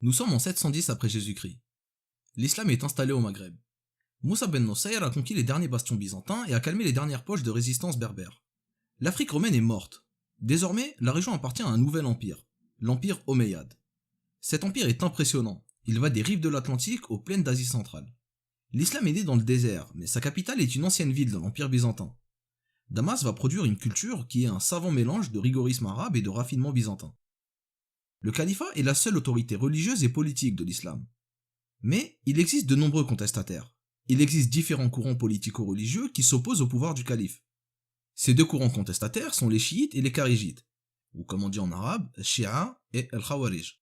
Nous sommes en 710 après Jésus-Christ. L'islam est installé au Maghreb. Moussa ben Nusayr a conquis les derniers bastions byzantins et a calmé les dernières poches de résistance berbère. L'Afrique romaine est morte. Désormais, la région appartient à un nouvel empire, l'empire omeyyade. Cet empire est impressionnant, il va des rives de l'Atlantique aux plaines d'Asie centrale. L'islam est né dans le désert, mais sa capitale est une ancienne ville de l'empire byzantin. Damas va produire une culture qui est un savant mélange de rigorisme arabe et de raffinement byzantin. Le califat est la seule autorité religieuse et politique de l'islam. Mais il existe de nombreux contestataires. Il existe différents courants politico-religieux qui s'opposent au pouvoir du calife. Ces deux courants contestataires sont les chiites et les kharijites, ou comme on dit en arabe, Shia et al-Khawarij.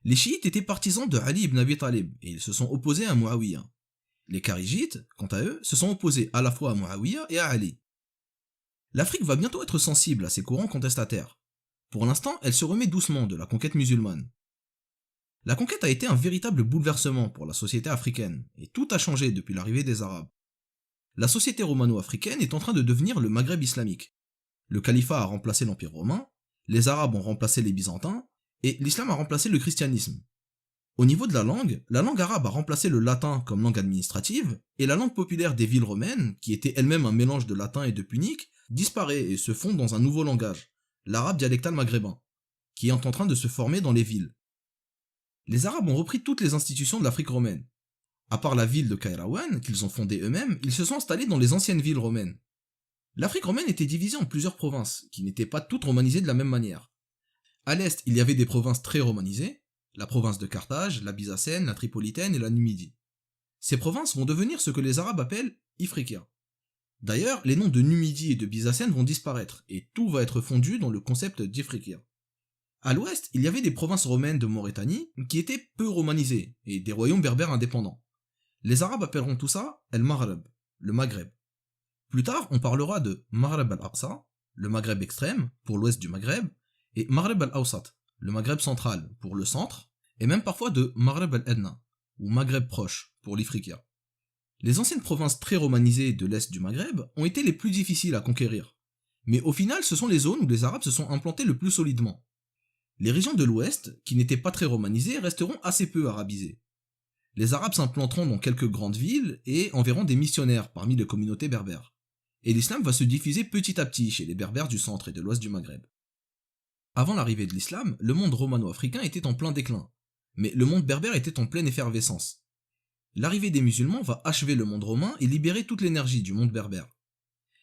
Les chiites étaient partisans de Ali ibn Abi Talib et ils se sont opposés à Muawiyah. Les kharijites, quant à eux, se sont opposés à la fois à Muawiyah et à Ali. L'Afrique va bientôt être sensible à ces courants contestataires. Pour l'instant, elle se remet doucement de la conquête musulmane. La conquête a été un véritable bouleversement pour la société africaine, et tout a changé depuis l'arrivée des Arabes. La société romano-africaine est en train de devenir le Maghreb islamique. Le califat a remplacé l'Empire romain, les Arabes ont remplacé les Byzantins, et l'islam a remplacé le christianisme. Au niveau de la langue arabe a remplacé le latin comme langue administrative, et la langue populaire des villes romaines, qui était elle-même un mélange de latin et de punique, disparaît et se fond dans un nouveau langage, l'arabe dialectal maghrébin, qui est en train de se former dans les villes. Les Arabes ont repris toutes les institutions de l'Afrique romaine. À part la ville de Kairouan, qu'ils ont fondée eux-mêmes, ils se sont installés dans les anciennes villes romaines. L'Afrique romaine était divisée en plusieurs provinces, qui n'étaient pas toutes romanisées de la même manière. À l'est, il y avait des provinces très romanisées, la province de Carthage, la Byzacène, la Tripolitaine et la Numidie. Ces provinces vont devenir ce que les Arabes appellent Ifriqiya. D'ailleurs, les noms de Numidie et de Byzacène vont disparaître, et tout va être fondu dans le concept d'Ifriqiya. À l'ouest, il y avait des provinces romaines de Mauritanie qui étaient peu romanisées, et des royaumes berbères indépendants. Les Arabes appelleront tout ça El-Maghreb, le Maghreb. Plus tard, on parlera de Maghreb al-Aqsa, le Maghreb extrême, pour l'ouest du Maghreb, et Maghreb al-Awsat, le Maghreb central, pour le centre, et même parfois de Maghreb al-Edna, ou Maghreb proche, pour l'Ifriqiya. Les anciennes provinces très romanisées de l'est du Maghreb ont été les plus difficiles à conquérir. Mais au final, ce sont les zones où les Arabes se sont implantés le plus solidement. Les régions de l'ouest, qui n'étaient pas très romanisées, resteront assez peu arabisées. Les Arabes s'implanteront dans quelques grandes villes et enverront des missionnaires parmi les communautés berbères. Et l'islam va se diffuser petit à petit chez les berbères du centre et de l'ouest du Maghreb. Avant l'arrivée de l'islam, le monde romano-africain était en plein déclin, mais le monde berbère était en pleine effervescence. L'arrivée des musulmans va achever le monde romain et libérer toute l'énergie du monde berbère.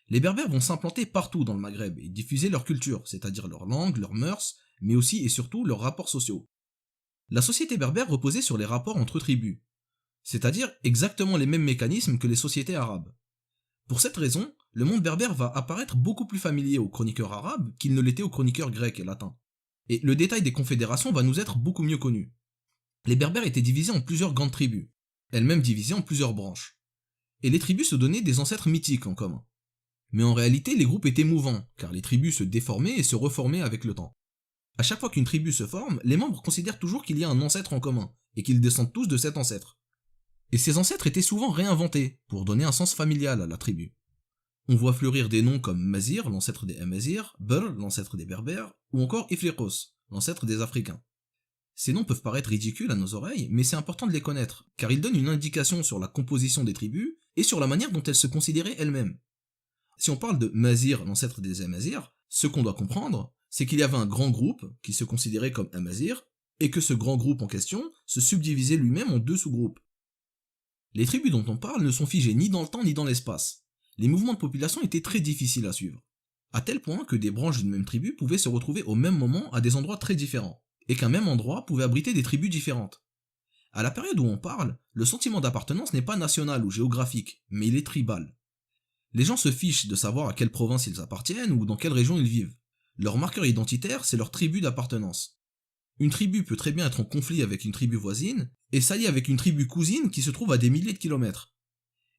Les berbères vont s'implanter partout dans le Maghreb et diffuser leur culture, c'est-à-dire leur langue, leurs mœurs, mais aussi et surtout leurs rapports sociaux. La société berbère reposait sur les rapports entre tribus, c'est-à-dire exactement les mêmes mécanismes que les sociétés arabes. Pour cette raison, le monde berbère va apparaître beaucoup plus familier aux chroniqueurs arabes qu'il ne l'était aux chroniqueurs grecs et latins. Et le détail des confédérations va nous être beaucoup mieux connu. Les berbères étaient divisés en plusieurs grandes tribus, elles-mêmes divisées en plusieurs branches. Et les tribus se donnaient des ancêtres mythiques en commun. Mais en réalité, les groupes étaient mouvants, car les tribus se déformaient et se reformaient avec le temps. À chaque fois qu'une tribu se forme, les membres considèrent toujours qu'il y a un ancêtre en commun, et qu'ils descendent tous de cet ancêtre. Et ces ancêtres étaient souvent réinventés, pour donner un sens familial à la tribu. On voit fleurir des noms comme Mazir, l'ancêtre des Amazir, Bur, l'ancêtre des Berbères, ou encore Ifriqos, l'ancêtre des Africains. Ces noms peuvent paraître ridicules à nos oreilles, mais c'est important de les connaître, car ils donnent une indication sur la composition des tribus, et sur la manière dont elles se considéraient elles-mêmes. Si on parle de Mazir, l'ancêtre des Amazir, ce qu'on doit comprendre, c'est qu'il y avait un grand groupe qui se considérait comme Amazir, et que ce grand groupe en question se subdivisait lui-même en deux sous-groupes. Les tribus dont on parle ne sont figées ni dans le temps ni dans l'espace. Les mouvements de population étaient très difficiles à suivre, à tel point que des branches d'une même tribu pouvaient se retrouver au même moment à des endroits très différents, et qu'un même endroit pouvait abriter des tribus différentes. À la période où on parle, le sentiment d'appartenance n'est pas national ou géographique, mais il est tribal. Les gens se fichent de savoir à quelle province ils appartiennent ou dans quelle région ils vivent. Leur marqueur identitaire, c'est leur tribu d'appartenance. Une tribu peut très bien être en conflit avec une tribu voisine, et s'allier avec une tribu cousine qui se trouve à des milliers de kilomètres.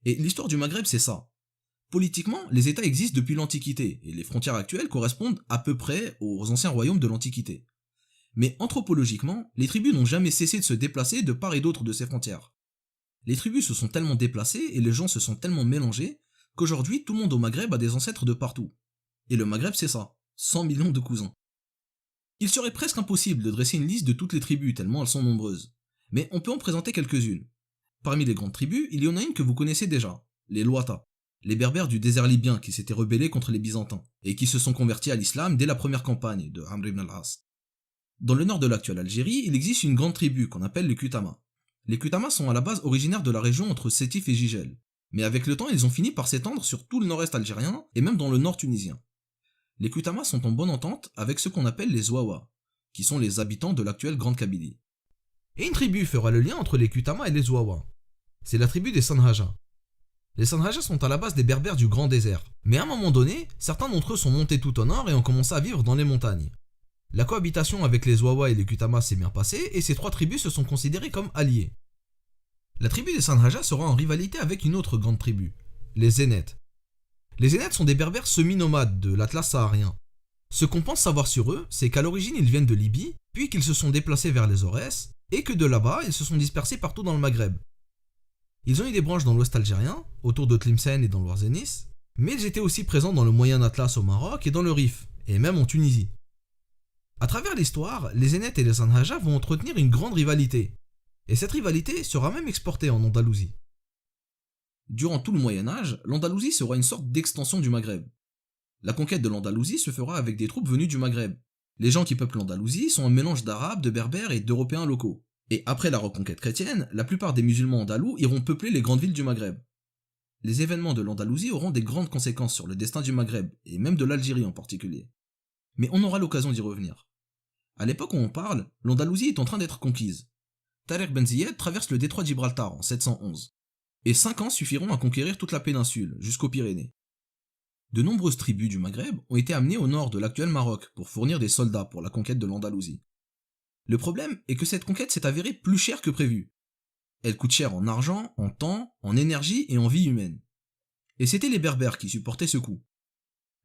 Et l'histoire du Maghreb, c'est ça. Politiquement, les États existent depuis l'Antiquité, et les frontières actuelles correspondent à peu près aux anciens royaumes de l'Antiquité. Mais anthropologiquement, les tribus n'ont jamais cessé de se déplacer de part et d'autre de ces frontières. Les tribus se sont tellement déplacées et les gens se sont tellement mélangés qu'aujourd'hui tout le monde au Maghreb a des ancêtres de partout. Et le Maghreb c'est ça, 100 millions de cousins. Il serait presque impossible de dresser une liste de toutes les tribus tellement elles sont nombreuses, mais on peut en présenter quelques-unes. Parmi les grandes tribus, il y en a une que vous connaissez déjà, les Louata, les berbères du désert libyen qui s'étaient rebellés contre les Byzantins, et qui se sont convertis à l'islam dès la première campagne de Amr ibn al-As. Dans le nord de l'actuelle Algérie, il existe une grande tribu qu'on appelle les Kutama. Les Kutama sont à la base originaires de la région entre Sétif et Jijel, mais avec le temps ils ont fini par s'étendre sur tout le nord-est algérien et même dans le nord tunisien. Les Kutama sont en bonne entente avec ce qu'on appelle les Zouawa, qui sont les habitants de l'actuelle Grande Kabylie. Et une tribu fera le lien entre les Kutama et les Zouawa. C'est la tribu des Sanhaja. Les Sanhaja sont à la base des berbères du Grand Désert, mais à un moment donné, certains d'entre eux sont montés tout au nord et ont commencé à vivre dans les montagnes. La cohabitation avec les Zouawa et les Kutama s'est bien passée et ces trois tribus se sont considérées comme alliées. La tribu des Sanhaja sera en rivalité avec une autre grande tribu, les Zénètes. Les Zénètes sont des berbères semi-nomades de l'Atlas saharien. Ce qu'on pense savoir sur eux, c'est qu'à l'origine ils viennent de Libye, puis qu'ils se sont déplacés vers les Aurès, et que de là-bas ils se sont dispersés partout dans le Maghreb. Ils ont eu des branches dans l'ouest algérien, autour de Tlemcen et dans l'Ouarzenis, mais ils étaient aussi présents dans le Moyen Atlas au Maroc et dans le Rif, et même en Tunisie. À travers l'histoire, les Zénètes et les Sanhaja vont entretenir une grande rivalité, et cette rivalité sera même exportée en Andalousie. Durant tout le Moyen-Âge, l'Andalousie sera une sorte d'extension du Maghreb. La conquête de l'Andalousie se fera avec des troupes venues du Maghreb. Les gens qui peuplent l'Andalousie sont un mélange d'Arabes, de Berbères et d'Européens locaux. Et après la reconquête chrétienne, la plupart des musulmans andalous iront peupler les grandes villes du Maghreb. Les événements de l'Andalousie auront des grandes conséquences sur le destin du Maghreb, et même de l'Algérie en particulier. Mais on aura l'occasion d'y revenir. À l'époque où on parle, l'Andalousie est en train d'être conquise. Tariq Ben Ziyad traverse le détroit de Gibraltar en 711, et 5 ans suffiront à conquérir toute la péninsule, jusqu'aux Pyrénées. De nombreuses tribus du Maghreb ont été amenées au nord de l'actuel Maroc pour fournir des soldats pour la conquête de l'Andalousie. Le problème est que cette conquête s'est avérée plus chère que prévu. Elle coûte cher en argent, en temps, en énergie et en vie humaine. Et c'était les Berbères qui supportaient ce coût.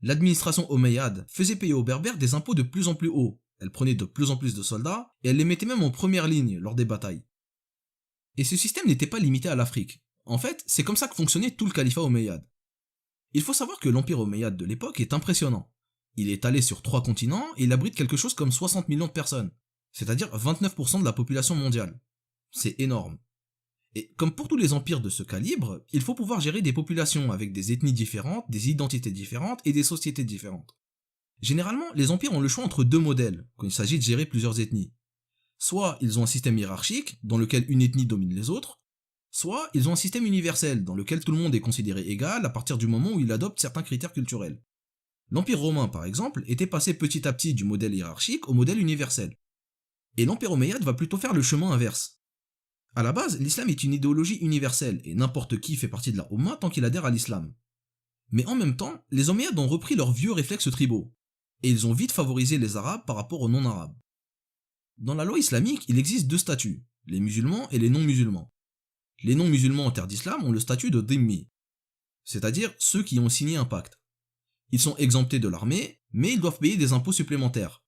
L'administration omeyyade faisait payer aux Berbères des impôts de plus en plus hauts, elle prenait de plus en plus de soldats, et elle les mettait même en première ligne lors des batailles. Et ce système n'était pas limité à l'Afrique. En fait, c'est comme ça que fonctionnait tout le califat omeyyade. Il faut savoir que l'empire omeyyade de l'époque est impressionnant. Il est étalé sur 3 continents et il abrite quelque chose comme 60 millions de personnes, c'est-à-dire 29% de la population mondiale. C'est énorme. Et comme pour tous les empires de ce calibre, il faut pouvoir gérer des populations avec des ethnies différentes, des identités différentes et des sociétés différentes. Généralement, les empires ont le choix entre 2 modèles quand il s'agit de gérer plusieurs ethnies. Soit ils ont un système hiérarchique dans lequel une ethnie domine les autres, soit ils ont un système universel dans lequel tout le monde est considéré égal à partir du moment où il adopte certains critères culturels. L'Empire romain, par exemple, était passé petit à petit du modèle hiérarchique au modèle universel. Et l'Empire omeyyade va plutôt faire le chemin inverse. À la base, l'islam est une idéologie universelle et n'importe qui fait partie de la Oumma tant qu'il adhère à l'islam. Mais en même temps, les Omeyyades ont repris leurs vieux réflexes tribaux, et ils ont vite favorisé les Arabes par rapport aux non-Arabes. Dans la loi islamique, il existe 2 statuts, les musulmans et les non-musulmans. Les non-musulmans en terre d'islam ont le statut de dhimmi, c'est-à-dire ceux qui ont signé un pacte. Ils sont exemptés de l'armée, mais ils doivent payer des impôts supplémentaires.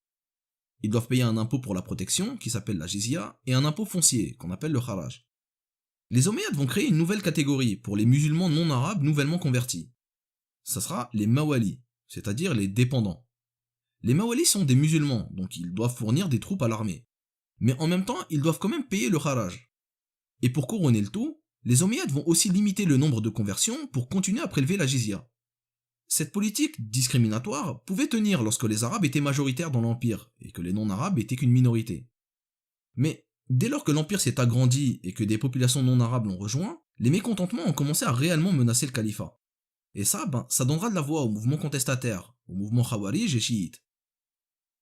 Ils doivent payer un impôt pour la protection, qui s'appelle la jizya, et un impôt foncier, qu'on appelle le kharaj. Les Omeyyades vont créer une nouvelle catégorie pour les musulmans non-arabes nouvellement convertis. Ça sera les mawalis, c'est-à-dire les dépendants. Les mawalis sont des musulmans, donc ils doivent fournir des troupes à l'armée. Mais en même temps, ils doivent quand même payer le kharaj. Et pour couronner le tout, les Omeyyades vont aussi limiter le nombre de conversions pour continuer à prélever la jizya. Cette politique discriminatoire pouvait tenir lorsque les Arabes étaient majoritaires dans l'Empire et que les non-Arabes étaient qu'une minorité. Mais dès lors que l'Empire s'est agrandi et que des populations non-arabes l'ont rejoint, les mécontentements ont commencé à réellement menacer le califat. Et ça donnera de la voix au mouvement contestataire, au mouvement khawarij et chiite.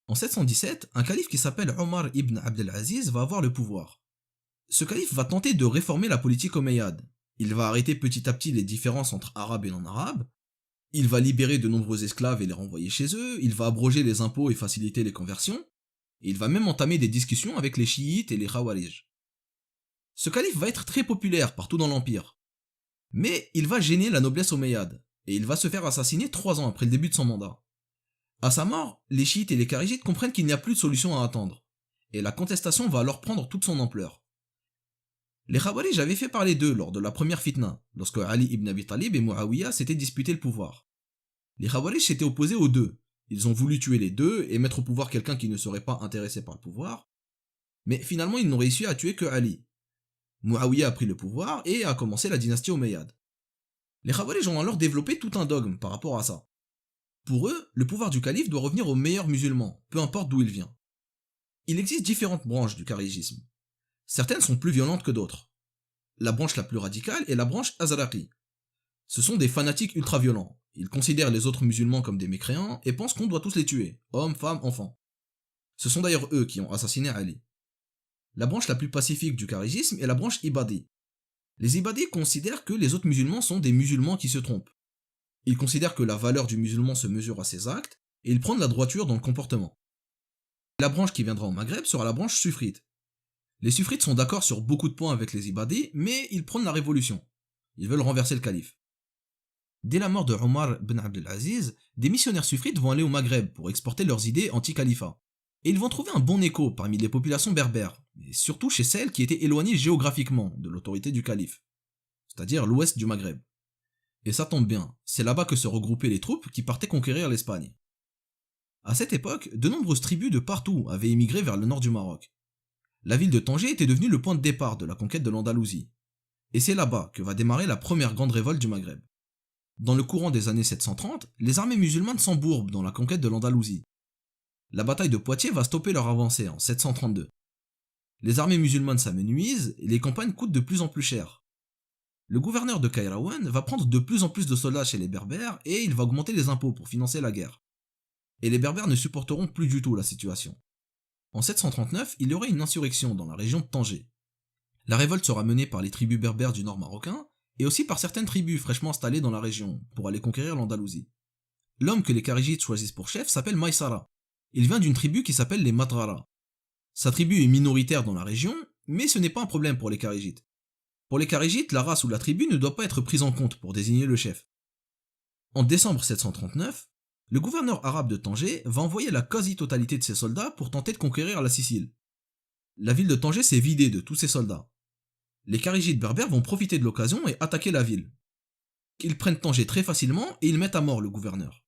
En 717, un calife qui s'appelle Omar ibn Abdelaziz va avoir le pouvoir. Ce calife va tenter de réformer la politique omeyyade. Il va arrêter petit à petit les différences entre arabes et non-arabes. Il va libérer de nombreux esclaves et les renvoyer chez eux. Il va abroger les impôts et faciliter les conversions. Et il va même entamer des discussions avec les chiites et les khawarij. Ce calife va être très populaire partout dans l'empire. Mais il va gêner la noblesse omeyyade. Et il va se faire assassiner 3 ans après le début de son mandat. À sa mort, les chiites et les kharijites comprennent qu'il n'y a plus de solution à attendre. Et la contestation va alors prendre toute son ampleur. Les Khawarij avaient fait parler d'eux lors de la première fitna, lorsque Ali ibn Abi Talib et Muawiyah s'étaient disputés le pouvoir. Les Khawarij s'étaient opposés aux deux, Ils ont voulu tuer les deux et mettre au pouvoir quelqu'un qui ne serait pas intéressé par le pouvoir, mais finalement ils n'ont réussi à tuer que Ali. Muawiyah a pris le pouvoir et a commencé la dynastie omeyyade. Les Khawarij ont alors développé tout un dogme par rapport à ça. Pour eux, le pouvoir du calife doit revenir aux meilleurs musulmans, peu importe d'où il vient. Il existe différentes branches du kharijisme. Certaines sont plus violentes que d'autres. La branche la plus radicale est la branche Azraqi. Ce sont des fanatiques ultra-violents. Ils considèrent les autres musulmans comme des mécréants et pensent qu'on doit tous les tuer, hommes, femmes, enfants. Ce sont d'ailleurs eux qui ont assassiné Ali. La branche la plus pacifique du kharijisme est la branche Ibadi. Les Ibadis considèrent que les autres musulmans sont des musulmans qui se trompent. Ils considèrent que la valeur du musulman se mesure à ses actes et ils prennent la droiture dans le comportement. La branche qui viendra au Maghreb sera la branche suffrite. Les suffrites sont d'accord sur beaucoup de points avec les Ibadis, mais ils prônent la révolution. Ils veulent renverser le calife. Dès la mort de Omar ibn Abdelaziz, des missionnaires suffrites vont aller au Maghreb pour exporter leurs idées anti-califat. Et ils vont trouver un bon écho parmi les populations berbères, et surtout chez celles qui étaient éloignées géographiquement de l'autorité du calife, c'est-à-dire l'ouest du Maghreb. Et ça tombe bien, c'est là-bas que se regroupaient les troupes qui partaient conquérir l'Espagne. À cette époque, de nombreuses tribus de partout avaient émigré vers le nord du Maroc. La ville de Tanger était devenue le point de départ de la conquête de l'Andalousie. Et c'est là-bas que va démarrer la première grande révolte du Maghreb. Dans le courant des années 730, les armées musulmanes s'embourbent dans la conquête de l'Andalousie. La bataille de Poitiers va stopper leur avancée en 732. Les armées musulmanes s'amenuisent et les campagnes coûtent de plus en plus cher. Le gouverneur de Kairouan va prendre de plus en plus de soldats chez les berbères et il va augmenter les impôts pour financer la guerre. Et les berbères ne supporteront plus du tout la situation. En 739, il y aurait une insurrection dans la région de Tanger. La révolte sera menée par les tribus berbères du nord marocain et aussi par certaines tribus fraîchement installées dans la région pour aller conquérir l'Andalousie. L'homme que les Kharijites choisissent pour chef s'appelle Maïsara. Il vient d'une tribu qui s'appelle les Madrara. Sa tribu est minoritaire dans la région, mais ce n'est pas un problème pour les Kharijites. Pour les Kharijites, la race ou la tribu ne doit pas être prise en compte pour désigner le chef. En décembre 739, le gouverneur arabe de Tanger va envoyer la quasi-totalité de ses soldats pour tenter de conquérir la Sicile. La ville de Tanger s'est vidée de tous ses soldats. Les Kharijites berbères vont profiter de l'occasion et attaquer la ville. Ils prennent Tanger très facilement et ils mettent à mort le gouverneur.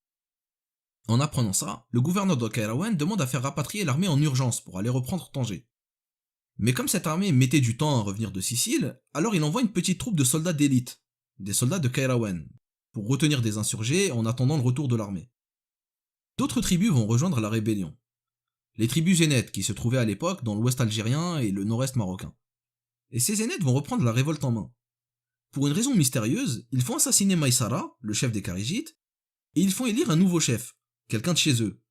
En apprenant ça, le gouverneur de Kairouan demande à faire rapatrier l'armée en urgence pour aller reprendre Tanger. Mais comme cette armée mettait du temps à revenir de Sicile, alors il envoie une petite troupe de soldats d'élite, des soldats de Kairouan, pour retenir des insurgés en attendant le retour de l'armée. D'autres tribus vont rejoindre la rébellion. Les tribus zénètes qui se trouvaient à l'époque dans l'ouest algérien et le nord-est marocain. Et ces zénètes vont reprendre la révolte en main. Pour une raison mystérieuse, ils font assassiner Maïsara, le chef des Kharijites, et ils font élire un nouveau chef, quelqu'un de chez eux,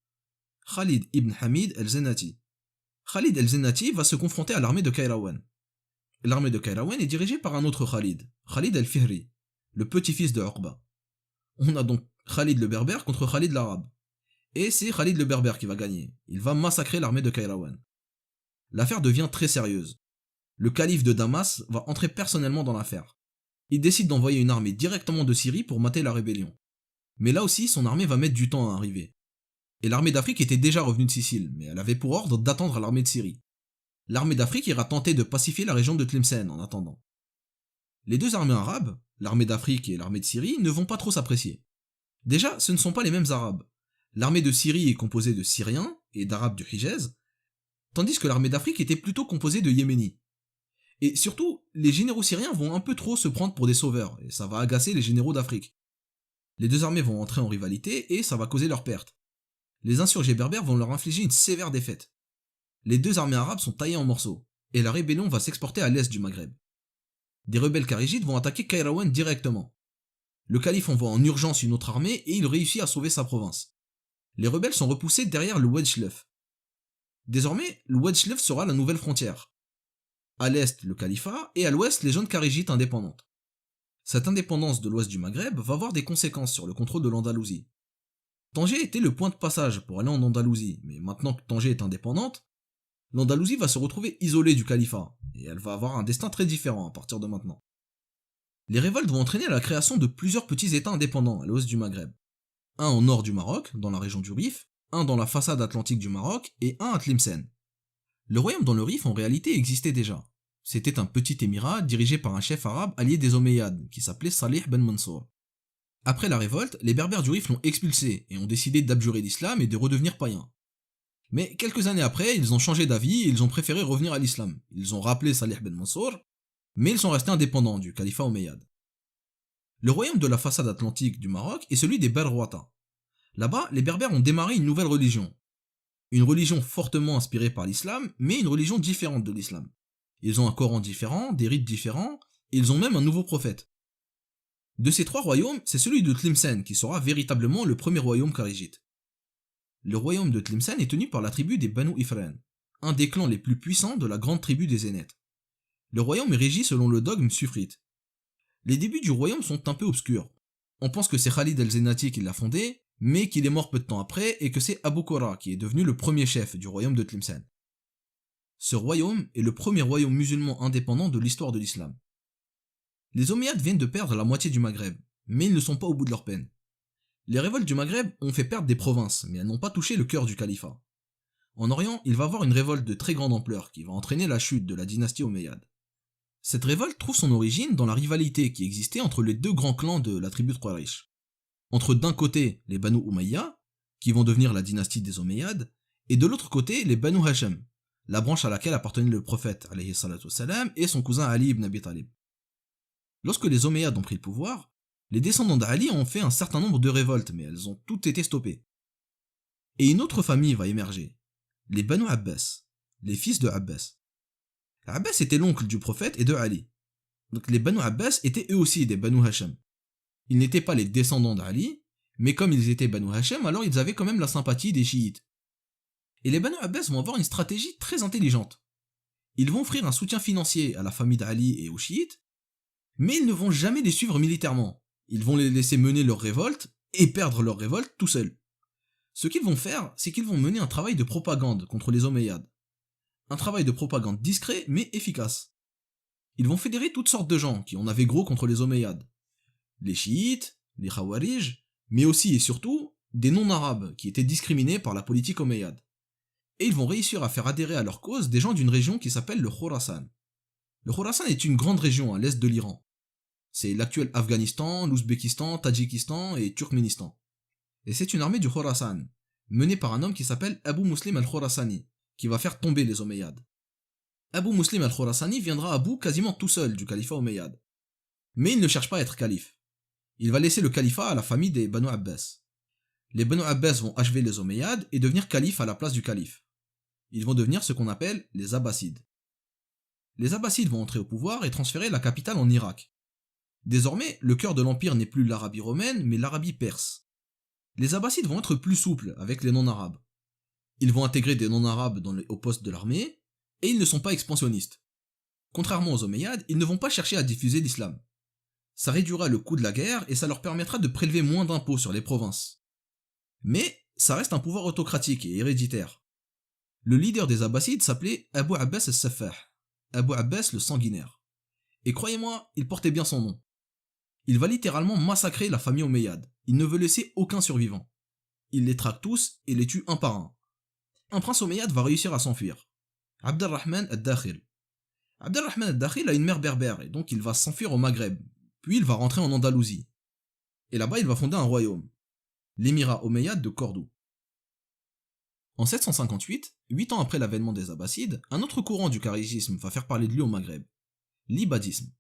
Khalid ibn Hamid el-Zenati. Khalid el-Zenati va se confronter à l'armée de Kairouan. L'armée de Kairouan est dirigée par un autre Khalid, Khalid el-Fihri, le petit-fils de Uqba. On a donc Khalid le berbère contre Khalid l'arabe. Et c'est Khalid le berbère qui va gagner. Il va massacrer l'armée de Kairouan. L'affaire devient très sérieuse. Le calife de Damas va entrer personnellement dans l'affaire. Il décide d'envoyer une armée directement de Syrie pour mater la rébellion. Mais là aussi, son armée va mettre du temps à arriver. Et l'armée d'Afrique était déjà revenue de Sicile, mais elle avait pour ordre d'attendre l'armée de Syrie. L'armée d'Afrique ira tenter de pacifier la région de Tlemcen en attendant. Les deux armées arabes, l'armée d'Afrique et l'armée de Syrie, ne vont pas trop s'apprécier. Déjà, ce ne sont pas les mêmes arabes. L'armée de Syrie est composée de Syriens et d'Arabes du Hijaz, tandis que l'armée d'Afrique était plutôt composée de Yéménis. Et surtout, les généraux syriens vont un peu trop se prendre pour des sauveurs, et ça va agacer les généraux d'Afrique. Les deux armées vont entrer en rivalité et ça va causer leur perte. Les insurgés berbères vont leur infliger une sévère défaite. Les deux armées arabes sont taillées en morceaux, et la rébellion va s'exporter à l'est du Maghreb. Des rebelles kharijites vont attaquer Kairouan directement. Le calife envoie en urgence une autre armée et il réussit à sauver sa province. Les rebelles sont repoussés derrière le Oued Chlef. Désormais, le Oued Chlef sera la nouvelle frontière. À l'est, le califat, et à l'ouest, les jeunes kharijites indépendantes. Cette indépendance de l'ouest du Maghreb va avoir des conséquences sur le contrôle de l'Andalousie. Tanger était le point de passage pour aller en Andalousie, mais maintenant que Tanger est indépendante, l'Andalousie va se retrouver isolée du califat, et elle va avoir un destin très différent à partir de maintenant. Les révoltes vont entraîner la création de plusieurs petits états indépendants à l'ouest du Maghreb. Un au nord du Maroc, dans la région du Rif, un dans la façade atlantique du Maroc, et un à Tlemcen. Le royaume dans le Rif en réalité existait déjà. C'était un petit émirat dirigé par un chef arabe allié des Omeyyades, qui s'appelait Salih ben Mansour. Après la révolte, les Berbères du Rif l'ont expulsé et ont décidé d'abjurer l'islam et de redevenir païens. Mais quelques années après, ils ont changé d'avis et ils ont préféré revenir à l'islam. Ils ont rappelé Salih ben Mansour, mais ils sont restés indépendants du califat omeyyade. Le royaume de la façade atlantique du Maroc est celui des Berrouata. Là-bas, les Berbères ont démarré une nouvelle religion. Une religion fortement inspirée par l'islam, mais une religion différente de l'islam. Ils ont un Coran différent, des rites différents, et ils ont même un nouveau prophète. De ces trois royaumes, c'est celui de Tlemcen qui sera véritablement le premier royaume kharijite. Le royaume de Tlemcen est tenu par la tribu des Banu Ifren, un des clans les plus puissants de la grande tribu des Zénètes. Le royaume est régi selon le dogme suffrite. Les débuts du royaume sont un peu obscurs. On pense que c'est Khalid el-Zenati qui l'a fondé, mais qu'il est mort peu de temps après et que c'est Abu Qura qui est devenu le premier chef du royaume de Tlemcen. Ce royaume est le premier royaume musulman indépendant de l'histoire de l'islam. Les Omeyyades viennent de perdre la moitié du Maghreb, mais ils ne sont pas au bout de leur peine. Les révoltes du Maghreb ont fait perdre des provinces, mais elles n'ont pas touché le cœur du califat. En Orient, il va y avoir une révolte de très grande ampleur qui va entraîner la chute de la dynastie omeyyade. Cette révolte trouve son origine dans la rivalité qui existait entre les deux grands clans de la tribu de Quraysh. Entre d'un côté les Banu Umayya, qui vont devenir la dynastie des Omeyyades, et de l'autre côté les Banu Hashim, la branche à laquelle appartenait le prophète alayhi salatu wassalam, et son cousin Ali ibn Abi Talib. Lorsque les Omeyyades ont pris le pouvoir, les descendants d'Ali ont fait un certain nombre de révoltes, mais elles ont toutes été stoppées. Et une autre famille va émerger, les Banu Abbas, les fils de Abbas. Abbas était l'oncle du prophète et de Ali. Donc les Banu Abbas étaient eux aussi des Banu Hashim. Ils n'étaient pas les descendants d'Ali, mais comme ils étaient Banu Hashim, alors ils avaient quand même la sympathie des chiites. Et les Banu Abbas vont avoir une stratégie très intelligente. Ils vont offrir un soutien financier à la famille d'Ali et aux chiites, mais ils ne vont jamais les suivre militairement. Ils vont les laisser mener leur révolte et perdre leur révolte tout seuls. Ce qu'ils vont faire, c'est qu'ils vont mener un travail de propagande contre les Omeyyades. Un travail de propagande discret mais efficace. Ils vont fédérer toutes sortes de gens qui en avaient gros contre les Omeyyades. Les chiites, les khawarij, mais aussi et surtout des non-arabes qui étaient discriminés par la politique omeyyade. Et ils vont réussir à faire adhérer à leur cause des gens d'une région qui s'appelle le Khorasan. Le Khorasan est une grande région à l'est de l'Iran. C'est l'actuel Afghanistan, l'Ouzbékistan, Tadjikistan et Turkménistan. Et c'est une armée du Khorasan, menée par un homme qui s'appelle Abu Muslim al-Khorasani, qui va faire tomber les Omeyyades. Abu Muslim al-Khorasani viendra à bout quasiment tout seul du califat omeyyade. Mais il ne cherche pas à être calife. Il va laisser le califat à la famille des Banu Abbas. Les Banu Abbas vont achever les Omeyyades et devenir calife à la place du calife. Ils vont devenir ce qu'on appelle les Abbassides. Les Abbassides vont entrer au pouvoir et transférer la capitale en Irak. Désormais, le cœur de l'empire n'est plus l'Arabie romaine, mais l'Arabie perse. Les Abbassides vont être plus souples avec les non-arabes. Ils vont intégrer des non-arabes dans les hauts postes de l'armée, et ils ne sont pas expansionnistes. Contrairement aux Omeyyades, ils ne vont pas chercher à diffuser l'islam. Ça réduira le coût de la guerre et ça leur permettra de prélever moins d'impôts sur les provinces. Mais ça reste un pouvoir autocratique et héréditaire. Le leader des Abbassides s'appelait Abu Abbas al-Saffah, Abu Abbas le sanguinaire. Et croyez-moi, il portait bien son nom. Il va littéralement massacrer la famille omeyyade. Il ne veut laisser aucun survivant. Il les traque tous et les tue un par un. Un prince omeyyade va réussir à s'enfuir. Abd al-Rahman ad-Dakhil. Abd al-Rahman ad-Dakhil a une mère berbère et donc il va s'enfuir au Maghreb. Puis il va rentrer en Andalousie. Et là-bas il va fonder un royaume, l'émirat omeyyade de Cordoue. En 758, 8 ans après l'avènement des Abbassides, un autre courant du kharijisme va faire parler de lui au Maghreb, l'ibadisme.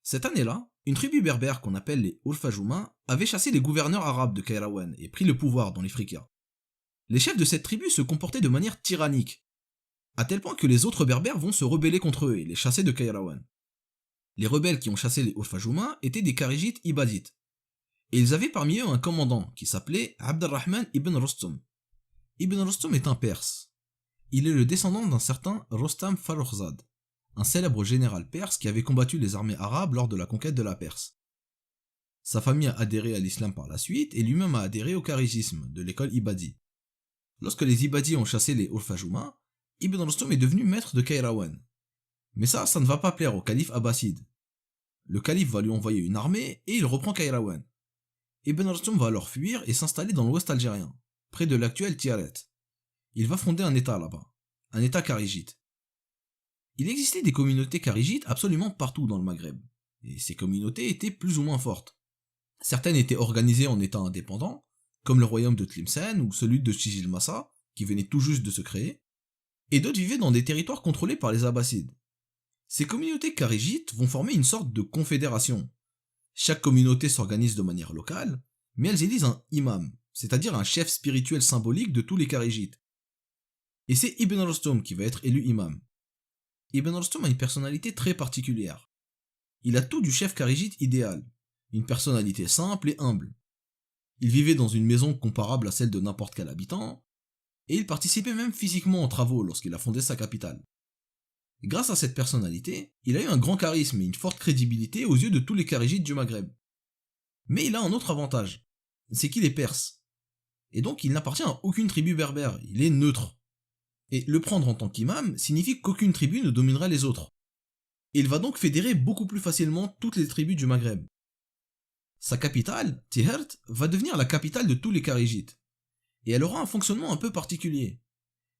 Cette année-là, une tribu berbère qu'on appelle les Urfajouma avait chassé les gouverneurs arabes de Kairouan et pris le pouvoir dans les Frika. Les chefs de cette tribu se comportaient de manière tyrannique, à tel point que les autres berbères vont se rebeller contre eux et les chasser de Kairouan. Les rebelles qui ont chassé les Urfajouma étaient des kharijites ibadites, et ils avaient parmi eux un commandant qui s'appelait Abd al-Rahman ibn Rostom. Ibn Rostom est un Perse. Il est le descendant d'un certain Rostam Farrokhzad, un célèbre général perse qui avait combattu les armées arabes lors de la conquête de la Perse. Sa famille a adhéré à l'islam par la suite et lui-même a adhéré au kharijisme de l'école Ibadi. Lorsque les Ibadis ont chassé les Urfajouma, Ibn Rostom est devenu maître de Kairouan. Mais ça ne va pas plaire au calife abbasside. Le calife va lui envoyer une armée et il reprend Kairouan. Ibn Rostom va alors fuir et s'installer dans l'ouest algérien, près de l'actuel Tiaret. Il va fonder un état là-bas, un état kharijite. Il existait des communautés kharijites absolument partout dans le Maghreb, et ces communautés étaient plus ou moins fortes. Certaines étaient organisées en états indépendants, comme le royaume de Tlemcen ou celui de Chijilmassa, qui venait tout juste de se créer, et d'autres vivaient dans des territoires contrôlés par les Abbassides. Ces communautés kharigites vont former une sorte de confédération. Chaque communauté s'organise de manière locale, mais elles élisent un imam, c'est-à-dire un chef spirituel symbolique de tous les kharigites. Et c'est Ibn Rustum qui va être élu imam. Ibn Rustum a une personnalité très particulière. Il a tout du chef kharigite idéal, une personnalité simple et humble. Il vivait dans une maison comparable à celle de n'importe quel habitant, et il participait même physiquement aux travaux lorsqu'il a fondé sa capitale. Et grâce à cette personnalité, il a eu un grand charisme et une forte crédibilité aux yeux de tous les kharigites du Maghreb. Mais il a un autre avantage, c'est qu'il est perse. Et donc il n'appartient à aucune tribu berbère, il est neutre. Et le prendre en tant qu'imam signifie qu'aucune tribu ne dominera les autres. Et il va donc fédérer beaucoup plus facilement toutes les tribus du Maghreb. Sa capitale, Tihert, va devenir la capitale de tous les kharigites. Et elle aura un fonctionnement un peu particulier.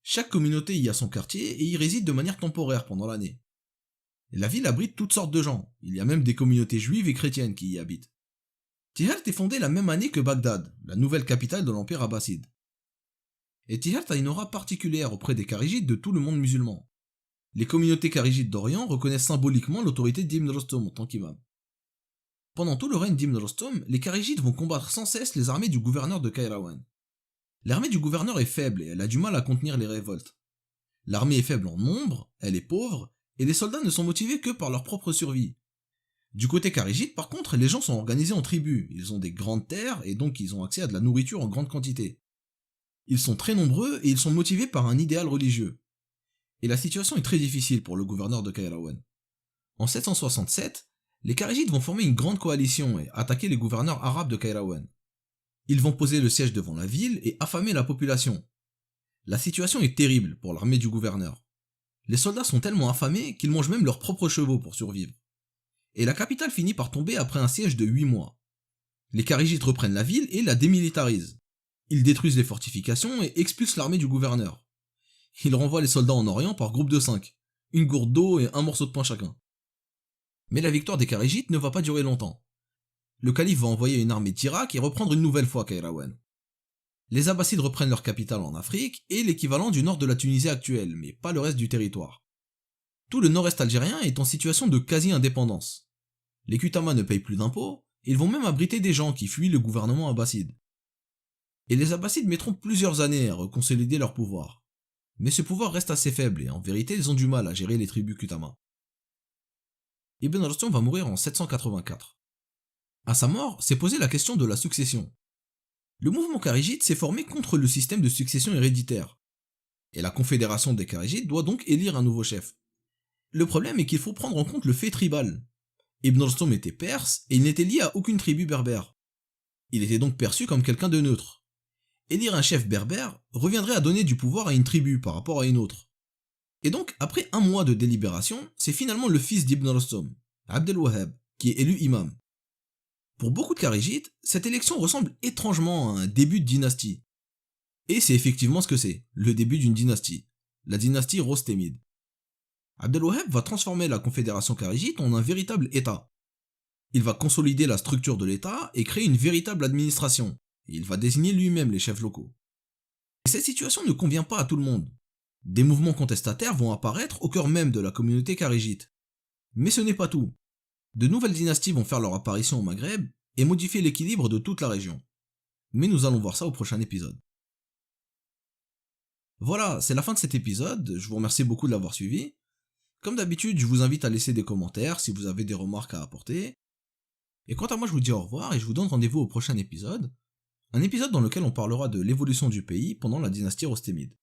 Chaque communauté y a son quartier et y réside de manière temporaire pendant l'année. La ville abrite toutes sortes de gens, il y a même des communautés juives et chrétiennes qui y habitent. Tihert est fondée la même année que Bagdad, la nouvelle capitale de l'empire abbasside. Et Tihert a une aura particulière auprès des kharigites de tout le monde musulman. Les communautés kharigites d'Orient reconnaissent symboliquement l'autorité d'Ibn Rustum en tant qu'imam. Pendant tout le règne d'Ibn Rustum, les kharigites vont combattre sans cesse les armées du gouverneur de Kairouan. L'armée du gouverneur est faible et elle a du mal à contenir les révoltes. L'armée est faible en nombre, elle est pauvre, et les soldats ne sont motivés que par leur propre survie. Du côté kharigite, par contre, les gens sont organisés en tribus, ils ont des grandes terres et donc ils ont accès à de la nourriture en grande quantité. Ils sont très nombreux et ils sont motivés par un idéal religieux. Et la situation est très difficile pour le gouverneur de Kairouan. En 767, les kharigites vont former une grande coalition et attaquer les gouverneurs arabes de Kairouan. Ils vont poser le siège devant la ville et affamer la population. La situation est terrible pour l'armée du gouverneur. Les soldats sont tellement affamés qu'ils mangent même leurs propres chevaux pour survivre. Et la capitale finit par tomber après un siège de 8 mois. Les kharigites reprennent la ville et la démilitarisent. Ils détruisent les fortifications et expulsent l'armée du gouverneur. Ils renvoient les soldats en Orient par groupe de 5, une gourde d'eau et un morceau de pain chacun. Mais la victoire des kharigites ne va pas durer longtemps. Le calife va envoyer une armée d'Irak et reprendre une nouvelle fois Kairouan. Les Abbassides reprennent leur capitale en Afrique et l'équivalent du nord de la Tunisie actuelle, mais pas le reste du territoire. Tout le nord-est algérien est en situation de quasi-indépendance. Les Kutama ne payent plus d'impôts, et ils vont même abriter des gens qui fuient le gouvernement abbasside. Et les Abbassides mettront plusieurs années à reconsolider leur pouvoir. Mais ce pouvoir reste assez faible et en vérité ils ont du mal à gérer les tribus Kutama. Ibn Rustum va mourir en 784. À sa mort, s'est posée la question de la succession. Le mouvement kharigite s'est formé contre le système de succession héréditaire. Et la confédération des kharigites doit donc élire un nouveau chef. Le problème est qu'il faut prendre en compte le fait tribal. Ibn Rustum était perse et il n'était lié à aucune tribu berbère. Il était donc perçu comme quelqu'un de neutre. Élire un chef berbère reviendrait à donner du pouvoir à une tribu par rapport à une autre. Et donc, après un mois de délibération, c'est finalement le fils d'Ibn Rustum, Abd el-Wahhab, qui est élu imam. Pour beaucoup de kharigites, cette élection ressemble étrangement à un début de dynastie. Et c'est effectivement ce que c'est, le début d'une dynastie, la dynastie rostémide. Abd el-Wahhab va transformer la confédération kharigite en un véritable État. Il va consolider la structure de l'État et créer une véritable administration, et il va désigner lui-même les chefs locaux. Et cette situation ne convient pas à tout le monde. Des mouvements contestataires vont apparaître au cœur même de la communauté kharigite. Mais ce n'est pas tout. De nouvelles dynasties vont faire leur apparition au Maghreb et modifier l'équilibre de toute la région. Mais nous allons voir ça au prochain épisode. Voilà, c'est la fin de cet épisode, je vous remercie beaucoup de l'avoir suivi. Comme d'habitude, je vous invite à laisser des commentaires si vous avez des remarques à apporter. Et quant à moi, je vous dis au revoir et je vous donne rendez-vous au prochain épisode. Un épisode dans lequel on parlera de l'évolution du pays pendant la dynastie rostémide.